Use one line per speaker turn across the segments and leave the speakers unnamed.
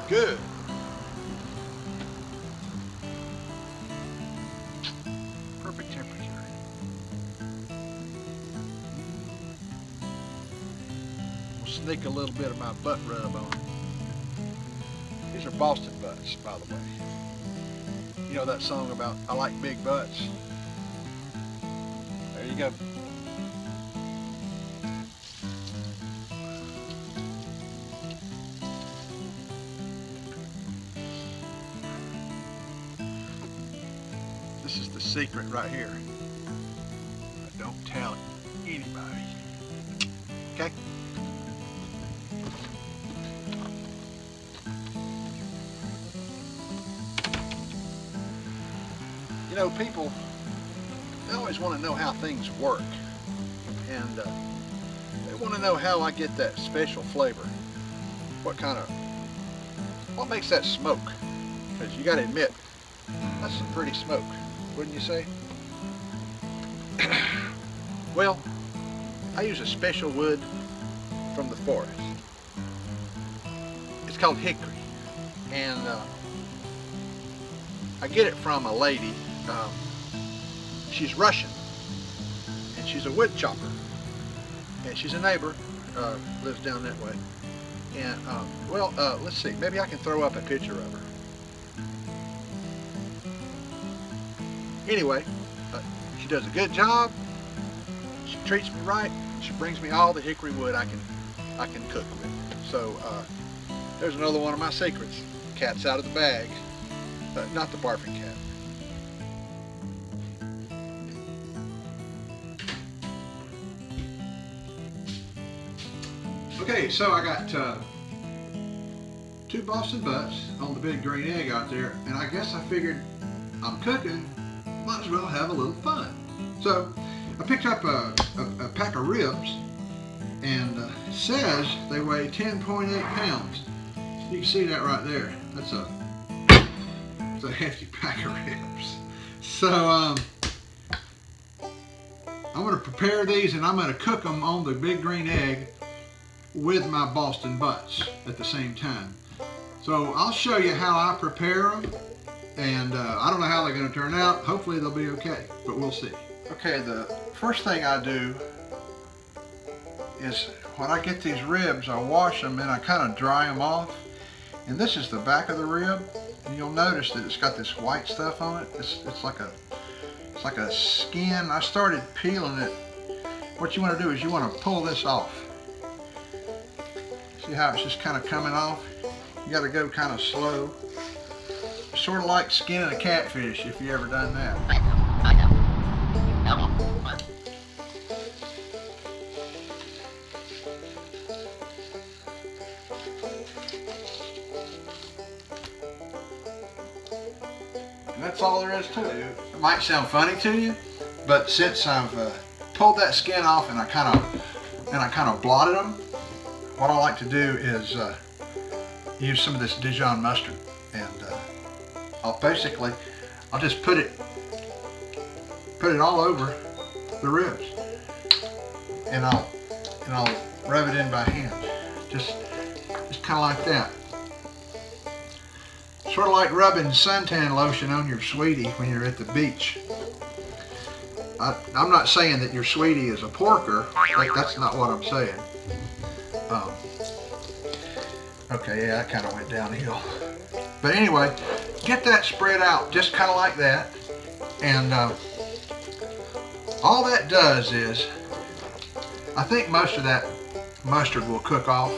Good. Perfect temperature. We'll sneak a little bit of my butt rub on. These are Boston butts, by the way. You know that song about I like big butts? There you go. This is the secret right here. Don't tell anybody. Okay? You know, people, they always want to know how things work. And they want to know how I get that special flavor. What makes that smoke? Because you got to admit, that's some pretty smoke, wouldn't you say? Well, I use a special wood from the forest. It's called hickory. And I get it from a lady. She's Russian, and she's a wood chopper, and she's a neighbor, lives down that way. And well, let's see, maybe I can throw up a picture of her. Anyway, she does a good job. She treats me right. She brings me all the hickory wood I can cook with. So there's another one of my secrets. Cat's out of the bag, not the barfing cat. Okay, so I got 2 Boston butts on the big green egg out there, and I guess I figured I'm cooking, might as well have a little fun. So I picked up a pack of ribs, and it says they weigh 10.8 pounds. You can see that right there. That's a hefty pack of ribs. So I'm going to prepare these, and I'm going to cook them on the big green egg with my Boston butts at the same time. So I'll show you how I prepare them, and I don't know how they're going to turn out. Hopefully they'll be okay, but we'll see. Okay, the first thing I do is when I get these ribs, I wash them and I kind of dry them off. And this is the back of the rib, and you'll notice that it's got this white stuff on it. It's like a skin. I started peeling it. What you want to do is you want to pull this off. See how it's just kind of coming off? You got to go kind of slow. Sort of like skinning a catfish, if you ever done that. And that's all there is to it. It might sound funny to you, but since I've pulled that skin off and I kind of blotted them, what I like to do is use some of this Dijon mustard, and I'll just put it all over the ribs, and I'll rub it in by hand, just kind of like that. Sort of like rubbing suntan lotion on your sweetie when you're at the beach. I'm not saying that your sweetie is a porker. That's not what I'm saying. Okay, yeah, that kind of went downhill. But anyway, get that spread out just kind of like that. And all that does is, I think most of that mustard will cook off.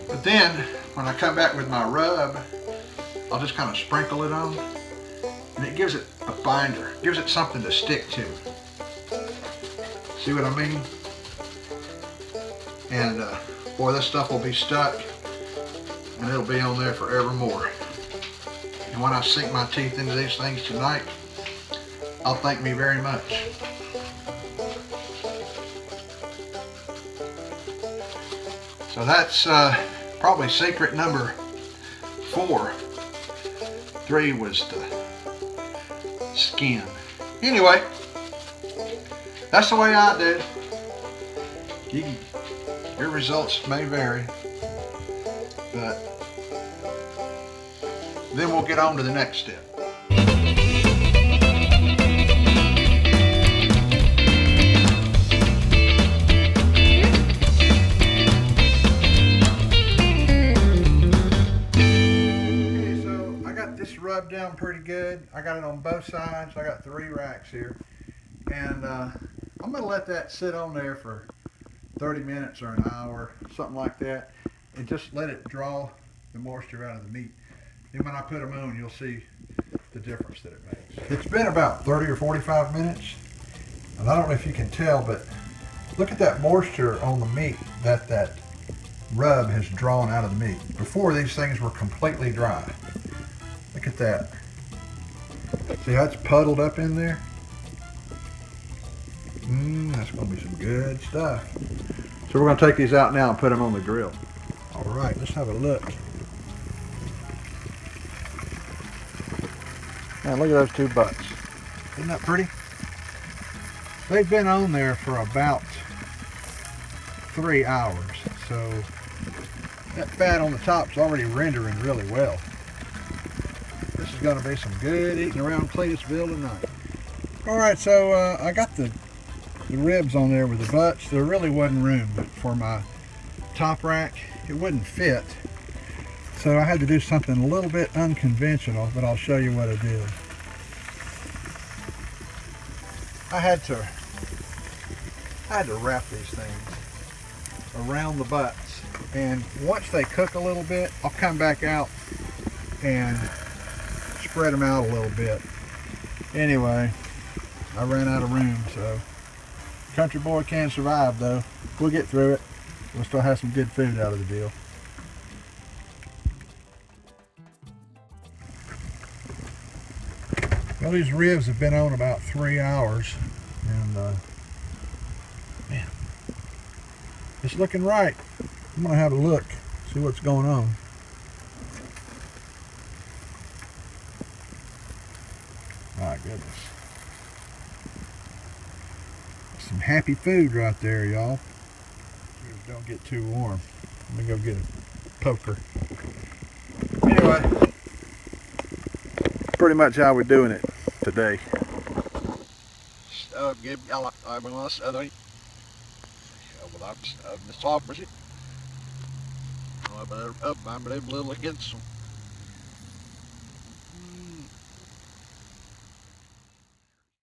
But then, when I come back with my rub, I'll just kind of sprinkle it on. And it gives it a binder, gives it something to stick to. See what I mean? And boy, this stuff will be stuck, and it'll be on there forevermore. And when I sink my teeth into these things tonight, I'll thank me very much. So that's probably secret number 4. 3 was the skin. Anyway, that's the way I do it. Your results may vary, but Then we'll get on to the next step. Okay, so I got this rubbed down pretty good. I got it on both sides. I got 3 racks here. And I'm going to let that sit on there for 30 minutes or an hour, something like that, and just let it draw the moisture out of the meat. Then when I put them on, you'll see the difference that it makes. It's been about 30 or 45 minutes, and I don't know if you can tell, but look at that moisture on the meat that rub has drawn out of the meat. Before, these things were completely dry. Look at that. See how it's puddled up in there? That's going to be some good stuff. So we're going to take these out now and put them on the grill. All right, let's have a look. Now look at those 2 butts. Isn't that pretty? They've been on there for about 3 hours. So that fat on the top's already rendering really well. This is going to be some good eating around Cletusville tonight. All right, so I got the ribs on there with the butts. There really wasn't room for my top rack. It wouldn't fit. So I had to do something a little bit unconventional, but I'll show you what I did. I had to wrap these things around the butts. And once they cook a little bit, I'll come back out and spread them out a little bit. Anyway, I ran out of room, so country boy can survive though. We'll get through it. We'll still have some good food out of the deal. Well, these ribs have been on about 3 hours, and man, it's looking right. I'm gonna have a look, see what's going on. My goodness. Some happy food right there, y'all. Don't get too warm. Let me go get a poker. Anyway, pretty much how we're doing it today.